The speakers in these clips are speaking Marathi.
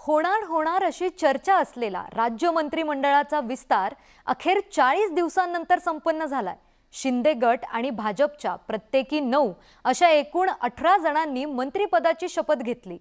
होणार अशी चर्चा असलेला राज्य मंत्रिमंडळाचा विस्तार अखेर 40 दिवसांनंतर संपन्न झालाय। शिंदे गट आणि भाजपच्या प्रत्येकी 9 अशा एकूण 18 जणांनी मंत्रिपदाची शपथ घेतली।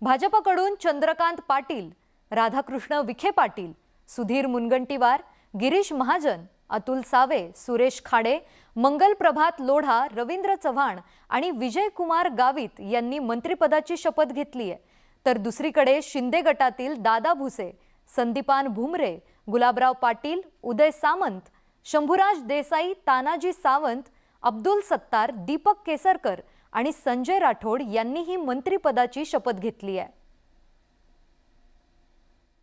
भाजपकडून चंद्रकांत पाटील, राधाकृष्ण विखे पाटील, सुधीर मुनगंटीवार, गिरीश महाजन, अतुल सावे, सुरेश खाडे, मंगल प्रभात लोढा, रवींद्र चव्हाण आणि विजय कुमार गावित यांनी मंत्रिपदाची शपथ घेतली आहे। तर दुसरीकडे शिंदे गटातील दादा भुसे, संदीपान भुमरे, गुलाबराव पाटील, उदय सामंत, शंभूराज देसाई, तानाजी सावंत, अब्दुल सत्तार, दीपक केसरकर आणि संजय राठोड यांनीही मंत्रिपदाची शपथ घेतली आहे।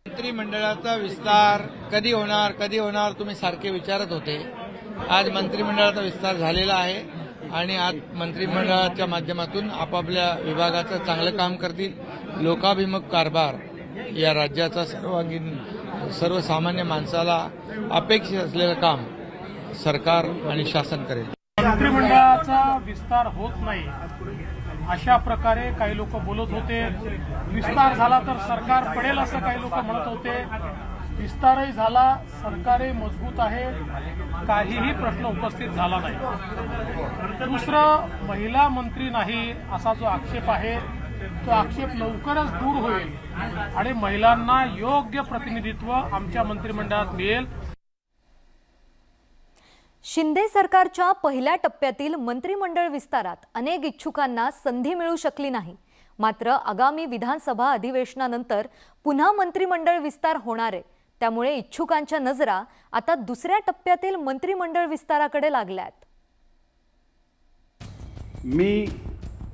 मंत्रिमंडळाचा विस्तार कधी होणार तुम्ही सारखे विचारत होते। आज मंत्रिमंडळाचा विस्तार झालेला आहे आणि आज मंत्रिमंडळाच्या माध्यमातून आपापल्या विभागाचं चांगलं काम करतील। लोकाभिमुख कारभार या राज्याचा सर्वसामान्य माणसाला अपेक्षित असलेलं काम सरकार आणि शासन करेल। मंत्रिमंडळाचा विस्तार होत नाही अशा प्रकारे काही लोक बोलत होते। विस्तार झाला तर सरकार पडेल असं काही लोक म्हणत होते। विस्तारही झाला, सरकारही मजबूत आहे, काहीही प्रश्न उपस्थित झाला नाही। दुसरं, महिला मंत्री नाही असा जो आक्षेप आहे तो आक्षेप लवकरच दूर होईल आणि महिलांना योग्य प्रतिनिधित्व आमच्या मंत्रिमंडळात मिळेल। शिंदे सरकारच्या पहिल्या टप्प्यातील मंत्रिमंडळ विस्तारात अनेक इच्छुकांना संधी मिळू शकली नाही। मात्र आगामी विधानसभा अधिवेशनानंतर पुन्हा मंत्रिमंडळ विस्तार होणार आहे, त्यामुळे इच्छुकांच्या नजरा आता दुसऱ्या टप्प्यातील मंत्रिमंडळ विस्ताराकडे लागल्यात। मी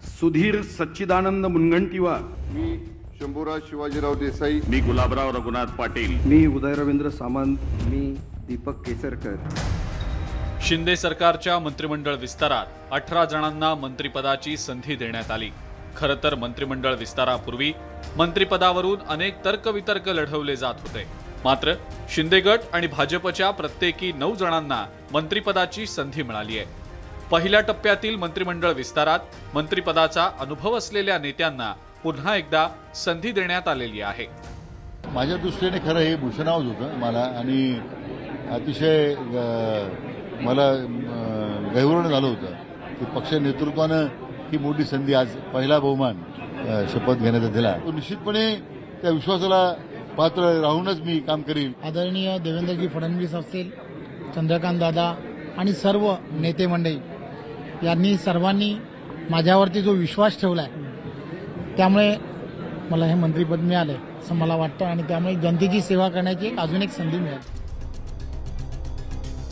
सुधीर सच्चिदानंद मुनगंटीवार, मी शंभूराज शिवाजीराव देसाई, मी गुलाबराव रघुनाथ पाटील, मी उदय रवींद्र सामंत, मी दीपक केसरकर। शिंदे सरकारच्या मंत्रिमंडळ विस्तारात 18 जणांना मंत्रिपदाची संधी देण्यात आली। खरं तर मंत्रिमंडळ विस्तारापूर्वी मंत्रिपदावरून अनेक तर्कवितर्क लढवले जात होते। मात्र शिंदे गट आणि भाजपच्या प्रत्येकी 9 जणांना मंत्रिपदाची संधी मिळाली आहे। पहिल्या टप्प्यातील मंत्रिमंडळ विस्तारात मंत्रिपदाचा अनुभव असलेल्या नेत्यांना पुन्हा एकदा संधी देण्यात आलेली आहे। माझ्या दृष्टीने खरं हे भूषणावत होतं मला आणि अतिशय मला गैरवर्ण झालं होतं की पक्ष नेतृत्वानं ही मोठी संधी आज पहिला बहुमान शपथ घेण्याचा दिला। तो निश्चितपणे त्या विश्वासाला पात्र राहूनच मी काम करील। आदरणीय देवेंद्रजी फडणवीस असतील, चंद्रकांत दादा आणि सर्व नेते मंडळी यांनी सर्वांनी माझ्यावरती जो विश्वास ठेवलाय त्यामुळे मला हे मंत्रिपद मिळाले असं मला वाटतं आणि त्यामुळे जनतेची सेवा करण्याची अजून एक संधी मिळाली।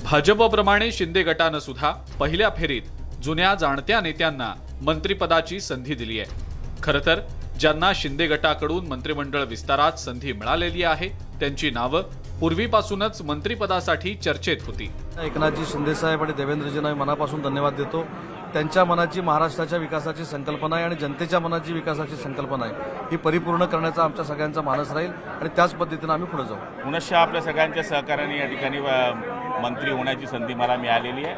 भाजपप्रमाणे शिंदे गटानं सुद्धा पहिल्या फेरीत जुन्या जाणत्या नेत्यांना मंत्रिपदाची संधी दिली आहे। खरं तर ज्यांना शिंदे गटाकडून मंत्रिमंडळ विस्तारात संधी मिळालेली आहे त्यांची नावं पूर्वीपासूनच मंत्रिपदासाठी चर्चेत होती। एकनाथजी शिंदे साहेब आणि देवेंद्रजींना मनापासून धन्यवाद देतो। त्यांच्या मनाची महाराष्ट्राच्या विकासाची संकल्पना आहे आणि जनतेच्या मनाची विकासाची संकल्पना आहे ही परिपूर्ण करण्याचा आमच्या सगळ्यांचा मानस राहील आणि त्याच पद्धतीने आम्ही पुढे जाऊ। पुनश्च आपल्या सगळ्यांच्या सहकार्याने या ठिकाणी मंत्री होण्याची संधी मला मिळालेली आहे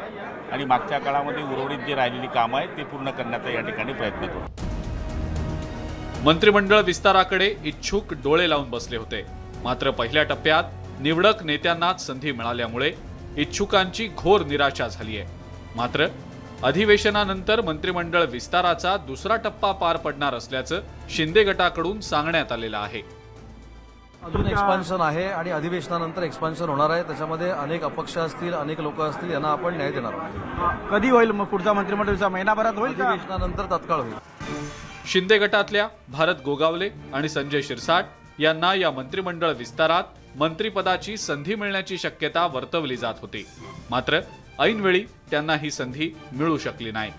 आणि मागच्या काळामध्ये उर्वरित जे राहिलेली कामं आहेत ते पूर्ण करण्याचा या ठिकाणी प्रयत्न करू। मंत्रिमंडळ विस्ताराकडे इच्छुक डोळे लावून बसले होते। मात्र पहिल्या टप्प्यात निवडक नेत्यांनाच संधी मिळाल्यामुळे इच्छुकांची घोर निराशा झाली आहे। मात्र अधिवेशनानंतर मंत्रिमंडळ विस्ताराचा दुसरा टप्पा पार पडणार असल्याचं शिंदे गटाकडून सांगण्यात आलेलं आहे। अजून एक्सपान्शन आहे आणि अधिवेशनानंतर एक्सपान्शन होणार आहे। त्याच्यामध्ये अनेक अपक्ष असतील, अनेक लोक असतील, यांना आपण न्याय देणार आहोत। कधी होईल मग पुढचा मंत्रिमंडळाचा? महिनाभरात होईल? अधिवेशनानंतर तात्काळ होईल। शिंदे गटातल्या भारत गोगावले आणि संजय शिरसाट यांना या मंत्रिमंडळ विस्तारात मंत्रिपदाची संधी मिळण्याची शक्यता वर्तवली जात होती। मात्र ऐनवेळी त्यांना ही संधी मिळू शकली नाही।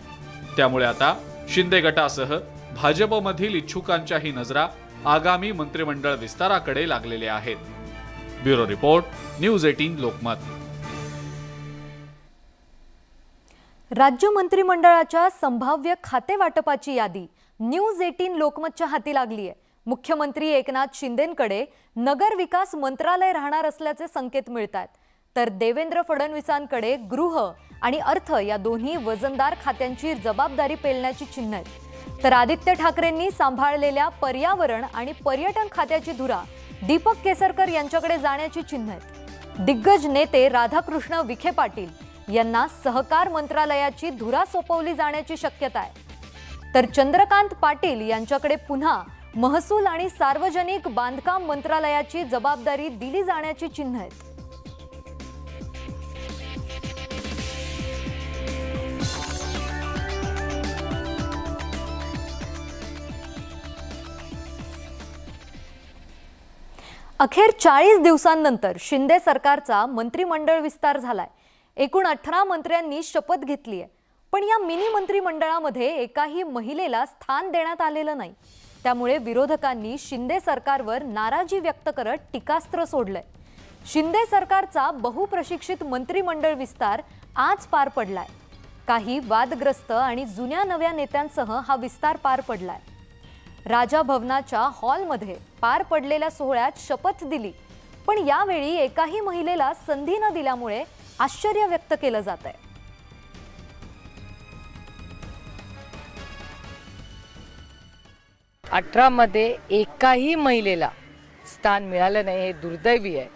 त्यामुळे आता शिंदे गटासह भाजपमधील इच्छुकांच्याही नजरा आगामी मंत्रिमंडळ विस्ताराकडे लागलेल्या आहेत। Bureau report, news 18 Lokmat. राज्य मंत्रिमंडळाच्या संभाव्य खाते वाटपाची यादी न्यूज 18 लोकमतच्या हाती लागली आहे। मुख्यमंत्री एकनाथ शिंदेंकडे नगर विकास मंत्रालय राहणार असल्याचे संकेत मिळतात, तर देवेंद्र फडणवीसांकडे गृह आणि अर्थ या दोन्ही वजनदार खात्यांची जबाबदारी पेलण्याची चिन्ह आहेत। तर आदित्य ठाकरेंनी सांभाळलेल्या पर्यावरण आणि पर्यटन खात्याची धुरा दीपक केसरकर यांच्याकडे जाण्याची चिन्ह आहेत। दिग्गज नेते राधाकृष्ण विखे पाटील यांना सहकार मंत्रालयाची धुरा सोपवली जाण्याची शक्यता आहे, तर चंद्रकांत पाटील यांच्याकडे पुन्हा महसूल आणि सार्वजनिक बांधकाम मंत्रालयाची जबाबदारी दिली जाण्याची चिन्ह आहेत। अखेर 40 दिवसांनंतर शिंदे सरकारचा मंत्रिमंडळ विस्तार झालाय। एकूण 18 मंत्र्यांनी शपथ घेतली आहे, पण या मिनी मंत्रिमंडळामध्ये एकाही महिलेला स्थान देण्यात आलेलं नाही। त्यामुळे विरोधकांनी शिंदे सरकारवर नाराजी व्यक्त करत टीकास्त्र सोडलंय। शिंदे सरकारचा बहुप्रशिक्षित मंत्रिमंडळ विस्तार आज पार पडलाय। काही वादग्रस्त आणि जुन्या नव्या नेत्यांसह हा विस्तार पार पडलाय। राजा भवनाच्या हॉलमध्ये पार पडलेल्या सोहळ्यात शपथ दिली, पण यावेळी एकाही महिलेला संधी न दिल्यामुळे आश्चर्य व्यक्त केलं जात आहे। मध्ये एकाही महिलेला स्थान मिळालं नाही, हे दुर्दैवी आहे।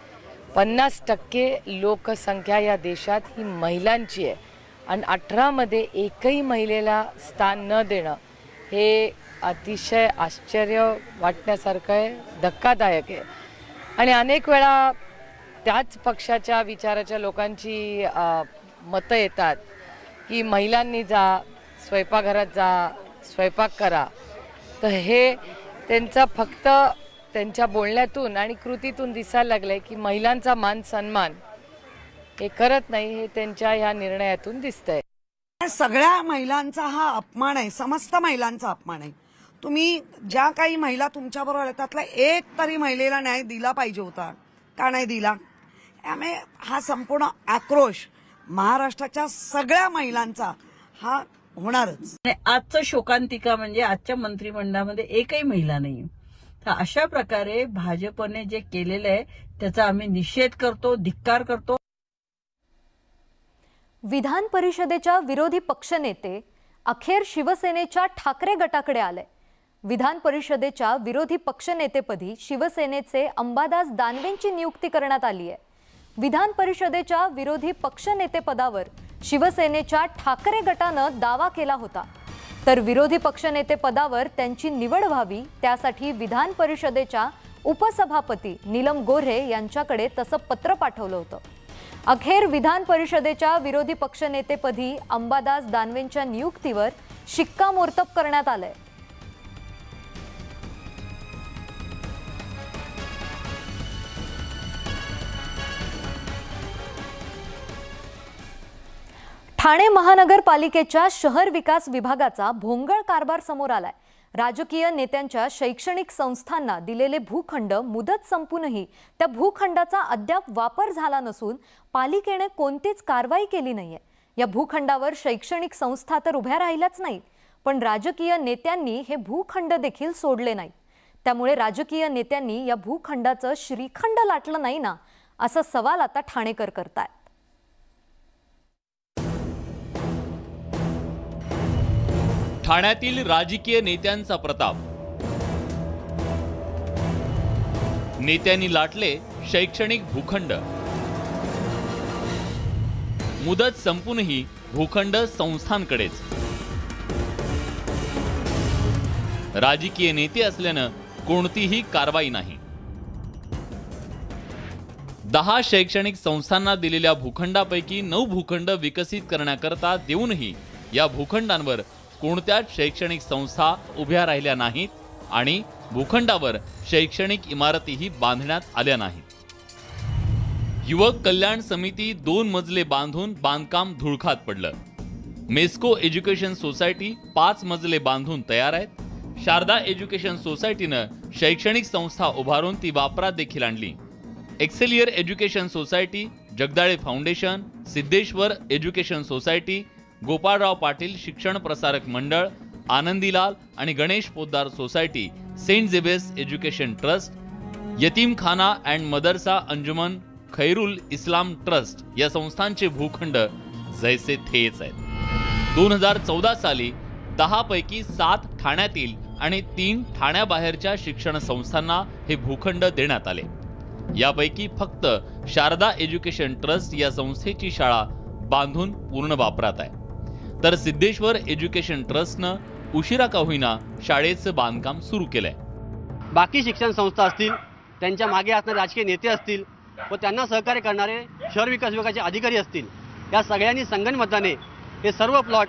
50% लोकसंख्या या देशात ही महिलांची आहे आणि 18 मध्ये एकही महिलेला स्थान न देणं हे अतिशय आश्चर्य वाटण्यासारखं आहे, धक्कादायक आहे। आणि अनेक वेळा त्याच पक्षाच्या विचाराच्या लोकांची मतं येतात की महिलांनी जा, स्वयंपाकघरात जा, स्वयंपाक करा, तर हे त्यांचा फक्त त्यांच्या बोलण्यातून आणि कृतीतून दिसायला लागलंय की महिलांचा मान सन्मान हे करत नाही, हे त्यांच्या ह्या निर्णयातून दिसतंय। सगळ्या महिलांचा हा अपमान आहे, समस्त महिलांचा अपमान आहे। तुम्ही ज्या काही महिला तुमच्याबरोबर त्यातला एक तरी महिलेला न्याय दिला पाहिजे होता, का नाही दिला? त्यामुळे हा संपूर्ण आक्रोश महाराष्ट्राच्या सगळ्या महिलांचा हा होणारच। आजचं शोकांतिका म्हणजे आजच्या मंत्रिमंडळामध्ये एकही महिला नाही। तर अशा प्रकारे भाजपने जे केलेलं आहे त्याचा आम्ही निषेध करतो, धिक्कार करतो। विधान परिषदेच्या विरोधी पक्षनेते अखेर शिवसेनेच्या ठाकरे गटाकडे आले। विधान परिषदेच्या विरोधी पक्षनेतेपदी शिवसेनेचे अंबादास दानवेंची नियुक्ती करण्यात आली आहे। विधान परिषदेच्या विरोधी पक्षनेतेपदावर शिवसेनेच्या ठाकरे गटानं दावा केला होता, तर विरोधी पक्षनेतेपदावर त्यांची निवड व्हावी त्यासाठी विधान परिषदेच्या उपसभापती नीलम गोऱ्हे यांच्याकडे तसं पत्र पाठवलं होतं। अखेर विधान परिषदेच्या विरोधी पक्षनेतेपदी अंबादास दानवेंच्या नियुक्तीवर शिक्कामोर्तब करण्यात आलंय। ठाणे महानगरपालिकेच्या शहर विकास विभागाचा भोंगळ कारभार समोर आलाय। राजकीय नेत्यांच्या शैक्षणिक संस्थांना दिलेले भूखंड मुदत संपूनही त्या भूखंडाचा अद्याप वापर झाला नसून पालिकेने कोणतीच कारवाई केली नाहीये। या भूखंडावर शैक्षणिक संस्था तर उभ्या राहिल्याच नाहीत, पण राजकीय नेत्यांनी हे भूखंड देखील सोडले नाहीत। त्यामुळे राजकीय नेत्यांनी या भूखंडाचं श्रीखंड लाटलं नाही ना, असा सवाल आता ठाणेकर करतायत। ठाण्यातील राजकीय नेत्यांचा प्रताप, नेत्यांनी लाटले शैक्षणिक भूखंड, मुदत संपूनही भूखंड संस्थांकडेच। राजकीय नेते असल्यानं कोणतीही कारवाई नाही। 10 शैक्षणिक संस्थांना दिलेल्या भूखंडापैकी 9 भूखंड विकसित करण्याकरता देऊनही या भूखंडांवर कोणत्याच शैक्षणिक संस्था उभ्या राहिल्या नाहीत आणि भूखंडावर शैक्षणिक इमारतीही बांधण्यात आल्या नाहीत। युवक कल्याण समिती 2 मजले बांधून बांधकाम धुळखात पडलं। मेस्को एज्युकेशन सोसायटी 5 मजले बांधून तयार आहेत। शारदा एज्युकेशन सोसायटीनं शैक्षणिक संस्था उभारून ती वापरात देखील आणली। Excelsior Education Society, Jagdale Foundation, Siddheshwar Education Society, Gopalrao Patil Shikshan Prasarak Mandal, Anandilal आणि Ganesh Poddar Society, Saint Xavier's Education Trust, Yatimkhana and Madrasa Anjuman Khairul Islam Trust या संस्थांचे भूखंड जैसे थेच आहेत। 2014 साली 10 पैकी 7 ठाण्यातील आणि 3 ठाण्याबाहेरच्या शिक्षण संस्थांना हे भूखंड देण्यात आले। यापैकी फक्त शारदा एज्युकेशन ट्रस्ट या संस्थेची शाळा बांधून पूर्ण वापरात आहे, तर सिद्धेश्वर एज्युकेशन ट्रस्टनं उशिरा का होईना शाळेचं बांधकाम सुरू केलंय। बाकी शिक्षण संस्था असतील, त्यांच्या मागे असणारे राजकीय नेते असतील व त्यांना सहकार्य करणारे शहर विकास विभागाचे अधिकारी असतील, या सगळ्यांनी संगनमताने हे सर्व प्लॉट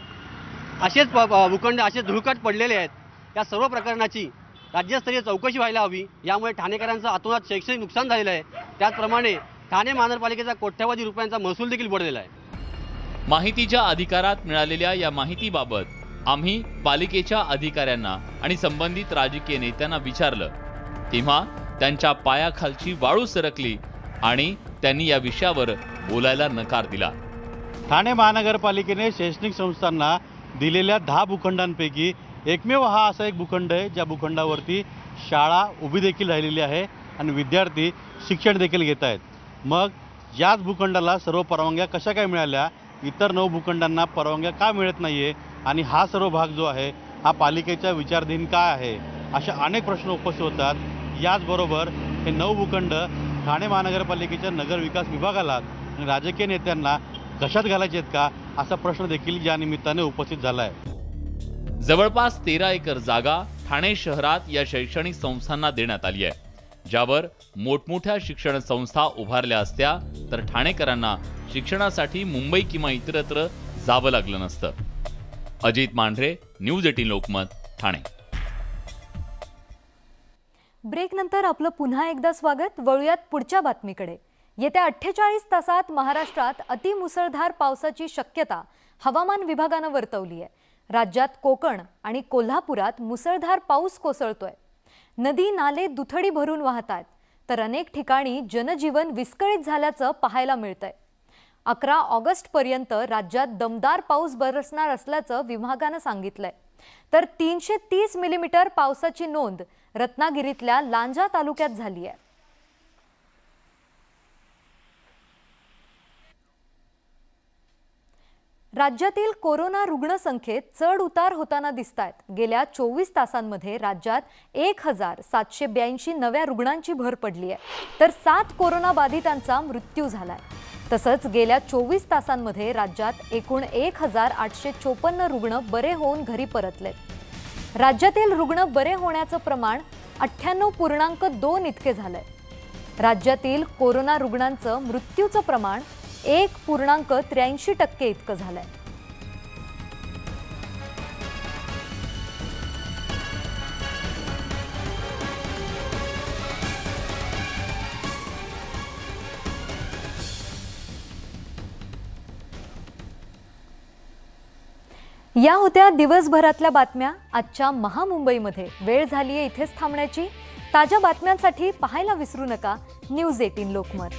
असेच भूखंड असेच धुळकट पडलेले आहेत, या सर्व प्रकरणाची राज्यस्तरीय चौकशी व्हायला हवी। यामुळे ठाणेकरांचं अतोनात शैक्षणिक नुकसान झालेलं आहे। त्याचप्रमाणे ठाणे महानगरपालिकेचा कोट्यवधी रुपयांचा महसूल देखील बुडलेला आहे। माहितीच्या अधिकारात मिळालेल्या या माहितीबाबत आम्ही पालिकेच्या अधिकाऱ्यांना आणि संबंधित राजकीय नेत्यांना विचारलं, तेव्हा त्यांच्या पायाखालची वाळू सरकली आणि त्यांनी या विषयावर बोलायला नकार दिला। ठाणे महानगरपालिकेने शैक्षणिक संस्थांना दिलेल्या 10 भूखंडांपैकी एकमेव हा असा एक भूखंड आहे ज्या भूखंडावरती शाळा उभी देखील राहिलेली आहे आणि विद्यार्थी शिक्षण देखील घेत आहेत। मग याच भूखंडाला सर्व परवानग्या कशा काय मिळाल्या, इतर 9 भूखंडांना परवानग्या का मिळत नाहीये आणि हा सर्व भाग जो आहे हा पालिकेच्या विचाराधीन काय आहे, अशा अनेक प्रश्न उपस्थित होतात। याचबरोबर हे 9 भूखंड ठाणे महानगरपालिकेच्या नगर विकास विभागाला आणि राजकीय नेत्यांना कशात घालायचे आहेत का, असा प्रश्न देखील या निमित्ताने उपस्थित झाला आहे। जवळपास 13 एकर जागा ठाणे शहरात या शैक्षणिक संस्थांना देण्यात आली आहे, ज्यावर मोठमोठ्या शिक्षण संस्था उभारल्या असत्या तर ठाणेकरांना शिक्षणासाठी मुंबई किंवा इतरत्र जावं लागलं नसतं। अजित मांढरे, न्यूज 18 लोकमत, ठाणे। ब्रेक नंतर आपलं पुन्हा एकदा स्वागत। वळूयात पुढच्या बातमीकडे। येत्या 48 तासात महाराष्ट्रात अतिमुसळधार पावसाची शक्यता हवामान विभागानं वर्तवली आहे। राज्यात कोकण आणि कोल्हापुरात मुसळधार पाऊस कोसळतोय। नदी नाले दुथडी भरून वाहतात, तर अनेक ठिकाणी जनजीवन विस्कळीत झाल्याचं पाहायला मिळतंय। 11 ऑगस्ट पर्यंत राज्यात दमदार पाऊस बरसणार असल्याचं विभागानं सांगितलंय, तर 330 मिलीमीटर पावसाची नोंद रत्नागिरीतल्या लांजा तालुक्यात झाली आहे। राज्यातील कोरोना रुग्णसंख्येत चढ उतार होताना दिसतायत। गेल्या 24 तासांमध्ये राज्यात 1782 नव्या रुग्णांची भर पडली आहे, तर 7 कोरोना बाधितांचा मृत्यू झालाय। तसंच गेल्या 24 तासांमध्ये राज्यात एकूण 1854 रुग्ण बरे होऊन घरी परतलेत। राज्यातील रुग्ण बरे होण्याचं प्रमाण 98.2 इतके झालंय। राज्यातील कोरोना रुग्णांचं मृत्यूचं प्रमाण 1.83% इतकं झालंय। या होत्या दिवसभरातल्या बातम्या। आजच्या महामुंबईमध्ये वेळ झालीये इथेच थांबण्याची। ताज्या बातम्यांसाठी पाहायला विसरू नका न्यूज 18 लोकमत।